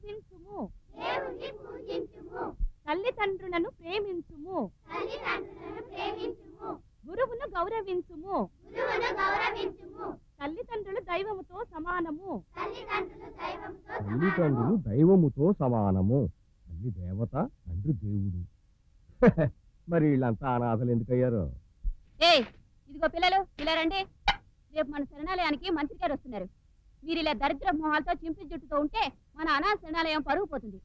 పూజించుము తల్లిదండ్రులను ప్రేమించుము గురువును గౌరవించుము తల్లిదండ్రులు దైవముతో సమానము తల్లిదండ్రులు దైవముతో సమానము. తల్లి దేవత, తండ్రి దేవుడు. మరి వీళ్ళంతా అనాథలు ఎందుకయ్యారు? ఇదిగో పిల్లలు, ఇలా రండి. రేపు మన శరణాలయానికి మంత్రి గారు వస్తున్నారు. మీరు ఇలా దరిద్ర మొహాలతో చింపి జుట్టుతో ఉంటే మన అనాథ శరణాలయం పరుగు పోతుంది.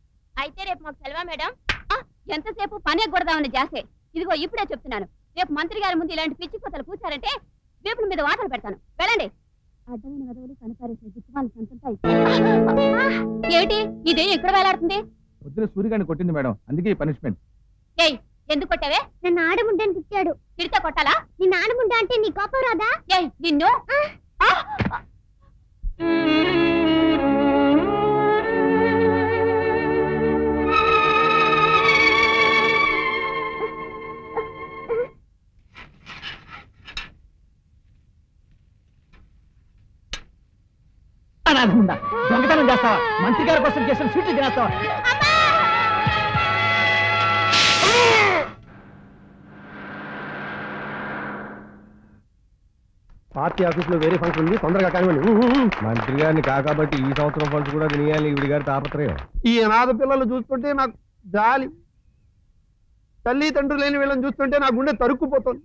అయితే రేపు మాకు సెలవా మేడం? ఎంతసేపు పని ఎగ్గొడదామని జాసే. ఇదిగో ఇప్పుడే చెప్తున్నాను, రేపు మంత్రి గారి ముందు ఇలాంటి పిచ్చి కోతలు కూర్చారంటే రేపు మీద వాతలు పెడతాను. వెళ్ళండి. అడ్డమైన వదవులు కనపారేసిన దిక్కుమాల సంతంతా ఏమిటి ఇదే ఎక్కడ వేలాడుతుంది? పొద్దున సూర్యగాన్ని కొట్టింది మేడం, అందుకే ఈ పనిష్మెంట్. ఏయ్, ఎందుకు కొట్టావే? నన్ను ఆడముండని తిట్టాడు. తిడితే కొట్టాలా? నిన్ను ఆడముండ అంటే నీ కోపం రాదా? ఏయ్, నిన్ను దొంగతనం చేస్తావా? మంత్రి గారి కోసం చేసిన స్వీట్లు తినేస్తావా? పార్టీ ఆఫీస్ లో వేరే ఫంక్షన్ ఉంది, తొందరగా కానివ్వండి. మంత్రి గారిని కాకబట్టి ఈ సంవత్సరం ఫండ్స్ కూడా తినేయాలి ఈవిడి గారి తాపత్రయం. ఈ అనాథ పిల్లలు చూస్తుంటే నాకు జాలి. తల్లి తండ్రి లేని వీళ్ళని చూస్తుంటే నా గుండె తరుక్కుపోతుంది.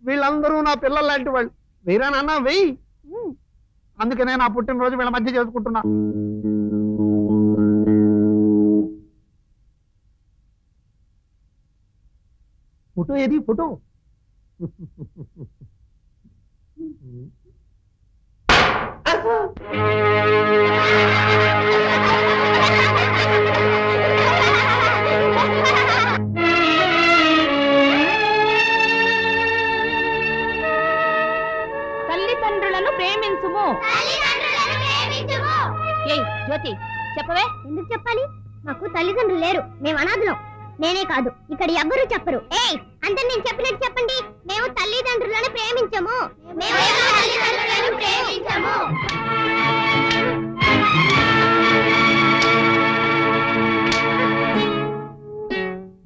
వీళ్ళందరూ నా పిల్లలు లాంటి వాళ్ళు. వేరే నాన్న వెయ్యి. అందుకనే నా పుట్టినరోజు వీళ్ళ మధ్య చేసుకుంటున్నా. ఫోటో ఏది? ఫోటో తల్లిదండ్రులను ప్రేమించుము. ఏయ్ జ్యోతి, చెప్పవే. ఎందుకు చెప్పాలి? మాకు తల్లిదండ్రులు లేరు, మేము అనాథలం. నేనే కాదు, ఇక్కడ ఎవ్వరూ చెప్పరు. ఏయ్, అంటే నేను చెప్పినట్టు చెప్పండి. మేము తల్లిదండ్రులను ప్రేమించము.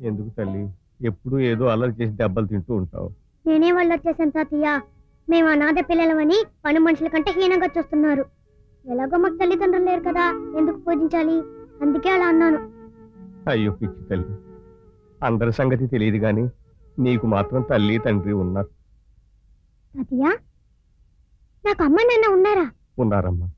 ఎందుకు తల్లి ఎప్పుడు ఏదో అల్లరి చేసి దెబ్బలు తింటూ ఉంటావు? నేనే వాళ్ళు వచ్చేసాను తాతయ్య. మేము అనాథ పిల్లలమని పని మనుషుల కంటే హీనంగా చూస్తున్నారు. ఎలాగో మాకు తల్లిదండ్రులు లేరు కదా, ఎందుకు పూజించాలి? అందుకే అలా అన్నాను. అయ్యో పిచ్చి తల్లి, అందరి సంగతి తెలియదు గాని నీకు మాత్రం తల్లి తండ్రి ఉన్నారు. తాతయ్య, నాకు అమ్మ నాన్న ఉన్నారా? ఉన్నారమ్మా.